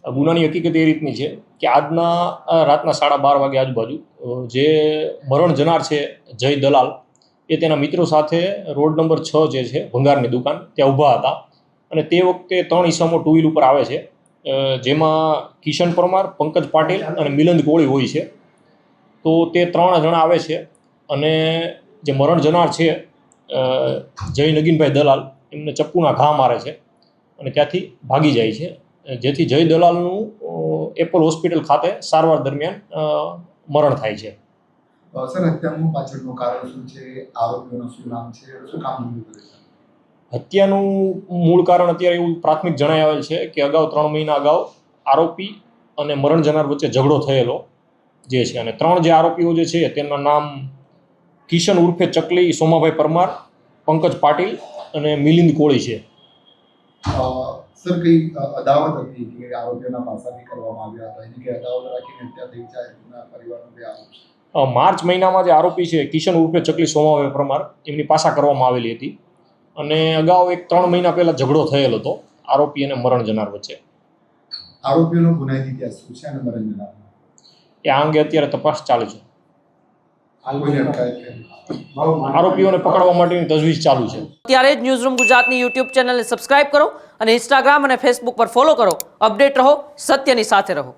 ગુનાની હકીકત એ રીતની છે કે આજના રાતના 12:30 વાગે આજુબાજુ જે મરણ જનાર છે જય દલાલ એ તેના મિત્રો સાથે રોડ નંબર 6 જે છે ભંગારની દુકાન ત્યાં ઊભા હતા અને તે વખતે 3 ઈસમો ટુ વ્હીલ ઉપર આવે છે, જેમાં કિશન પરમાર, પંકજ પાટીલ અને મિલંદ કોળી હોય છે. તો તે 3 જણા આવે છે અને જે મરણ જનાર છે જય નગીનભાઈ દલાલ એમને ચપ્પુના ઘા મારે છે અને ત્યાંથી ભાગી જાય છે, જેથી જય દલાલનું એપોલ હોસ્પિટલ ખાતે સારવાર દરમિયાન મરણ થાય છે. સર, હત્યાનું પાછળનું કારણ શું છે? આરોપીઓનું શું નામ છે? શું કામ કરે છે? હત્યાનું મૂળ કારણ અત્યારે એવું પ્રાથમિક જણાઈ આવેલ છે કે અગાઉ 3 મહિના અગાઉ આરોપી અને મરણ જનાર વચ્ચે ઝઘડો થયેલો જે છે, અને 3 જે આરોપીઓ જે છે તેમના નામ કિશન ઉર્ફે ચકલી સોમાભાઈ પરમાર, પંકજ પાટીલ અને મિલિંદ કોળી છે. સર, કઈ અદાવત હતી કે આરોપીઓના પાસાથી કરવામાં આવ્યા હતા? એની કઈ અદાવત રાખીને હત્યા થઈ જાય એના પરિવારનો બે આરોપ છે. માર્ચ મહિનામાં જે આરોપી છે કિશન ઉર્ફે ચકલી સોમાભાઈ પરમાર એમની પાસા કરવામાં આવેલી હતી અને અગાઉ 3 મહિના પહેલા ઝઘડો થયેલો હતો આરોપી અને મરણ જનાર વચ્ચે. આરોપીઓનો ગુનાહિત ઇતિહાસ શું છે અને મરણ જનાર એ આ અંગે અત્યારે તપાસ ચાલે છે. આરોપીઓને પકડવા માટેની તજવીજ ચાલુ છે. અત્યારે જ ન્યૂઝરૂમ ગુજરાતની યુટ્યુબ ચેનલને સબસ્ક્રાઇબ કરો અને ઇન્સ્ટાગ્રામ અને ફેસબુક પર ફોલો કરો. અપડેટ રહો, સત્યની સાથે રહો.